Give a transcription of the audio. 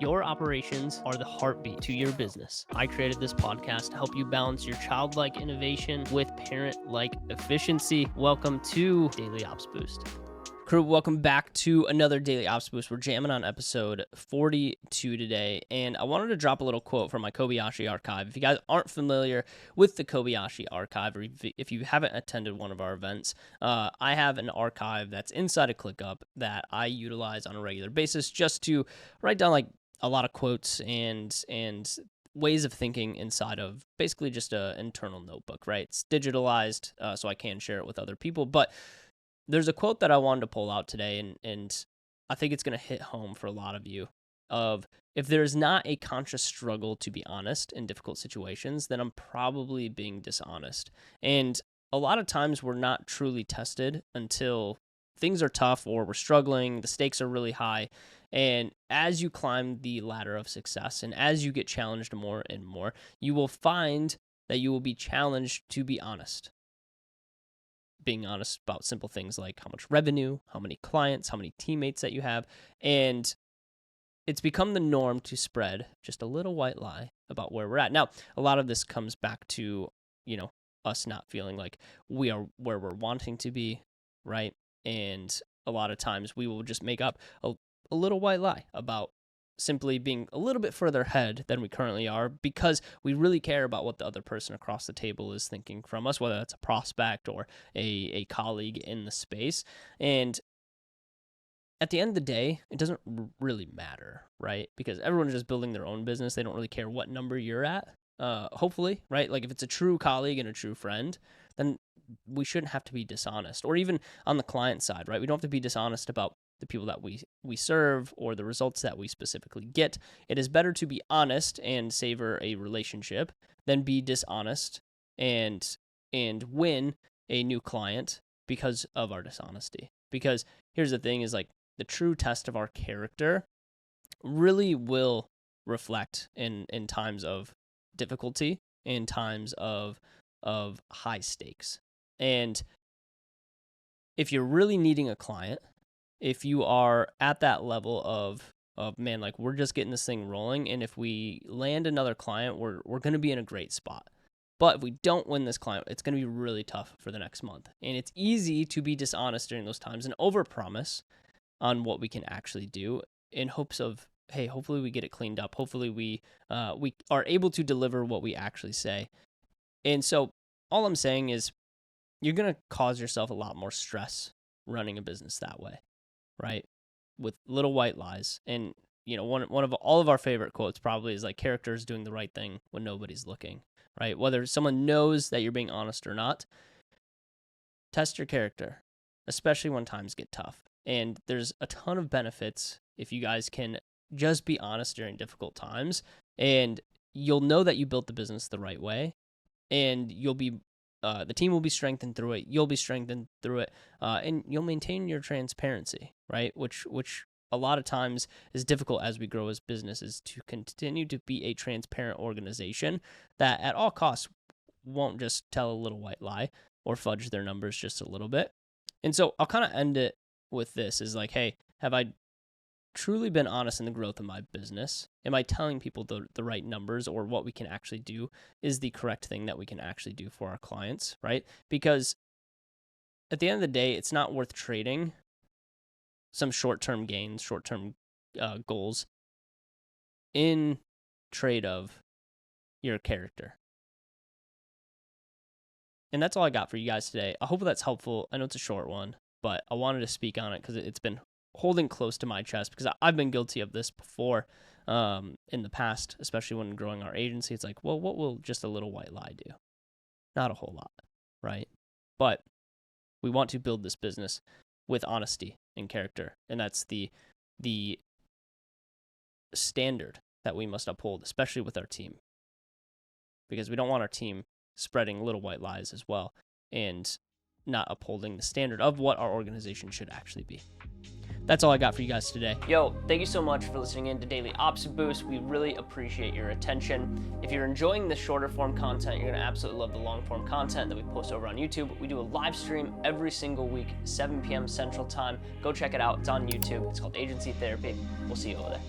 Your operations are the heartbeat to your business. I created this podcast to help you balance your childlike innovation with parent-like efficiency. Welcome to Daily Ops Boost. Crew, welcome back to another Daily Ops Boost. We're jamming on episode 42 today, and I wanted to drop a little quote from my Kobyashi Archive. If you guys aren't familiar with the Kobyashi Archive, or if you haven't attended one of our events, I have an archive that's inside of ClickUp that I utilize on a regular basis just to write down like a lot of quotes and ways of thinking inside of basically just an internal notebook, right? It's digitalized, so I can share it with other people, but there's a quote that I wanted to pull out today, and I think it's going to hit home for a lot of you of if there's not a conscious struggle to be honest in difficult situations, then I'm probably being dishonest. And a lot of times we're not truly tested until things are tough or we're struggling, the stakes are really high. And as you climb the ladder of success and as you get challenged more and more, you will find that you will be challenged to be honest. Being honest about simple things like how much revenue, how many clients, how many teammates that you have. And it's become the norm to spread just a little white lie about where we're at. Now, a lot of this comes back to, us not feeling like we are where we're wanting to be, right? And a lot of times we will just make up a little white lie about simply being a little bit further ahead than we currently are because we really care about what the other person across the table is thinking from us, whether that's a prospect or a colleague in the space. And at the end of the day, it doesn't really matter, right? Because everyone's just building their own business. They don't really care what number you're at, hopefully, right? Like if it's a true colleague and a true friend, then we shouldn't have to be dishonest. Or even on the client side, right? We don't have to be dishonest about the people that we serve or the results that we specifically get. It is better to be honest and savor a relationship than be dishonest and win a new client because of our dishonesty. Because here's the thing is like the true test of our character really will reflect in times of difficulty, in times of high stakes. And if you're really needing a client, if you are at that level of man, like we're just getting this thing rolling, and if we land another client, we're going to be in a great spot. But if we don't win this client, it's going to be really tough for the next month. And it's easy to be dishonest during those times and overpromise on what we can actually do in hopes of, hey, hopefully we get it cleaned up. Hopefully we are able to deliver what we actually say. And so all I'm saying is you're going to cause yourself a lot more stress running a business that way, right? With little white lies. And, one of all of our favorite quotes probably is like characters doing the right thing when nobody's looking, right? Whether someone knows that you're being honest or not, test your character, especially when times get tough. And there's a ton of benefits if you guys can just be honest during difficult times, and you'll know that you built the business the right way, and you'll be the team will be strengthened through it. You'll be strengthened through it, and you'll maintain your transparency, right? Which a lot of times is difficult as we grow as businesses to continue to be a transparent organization that at all costs won't just tell a little white lie or fudge their numbers just a little bit. And so I'll kind of end it with this is like, hey, have I truly been honest in the growth of my business? Am I telling people the right numbers or what we can actually do is the correct thing that we can actually do for our clients, right? Because at the end of the day, it's not worth trading some short-term gains, short-term goals in trade of your character. And that's all I got for you guys today. I hope that's helpful. I know it's a short one, but I wanted to speak on it because it's been holding close to my chest because I've been guilty of this before in the past, especially when growing our agency. It's like, well, what will just a little white lie do? Not a whole lot, right? But we want to build this business with honesty and character, and that's the standard that we must uphold, especially with our team, because we don't want our team spreading little white lies as well and not upholding the standard of what our organization should actually be. That's all I got for you guys today. Yo, thank you so much for listening in to Daily Ops Boost. We really appreciate your attention. If you're enjoying the shorter form content, you're gonna absolutely love the long form content that we post over on YouTube. We do a live stream every single week, 7 p.m. Central Time. Go check it out. It's on YouTube. It's called Agency Therapy. We'll see you over there.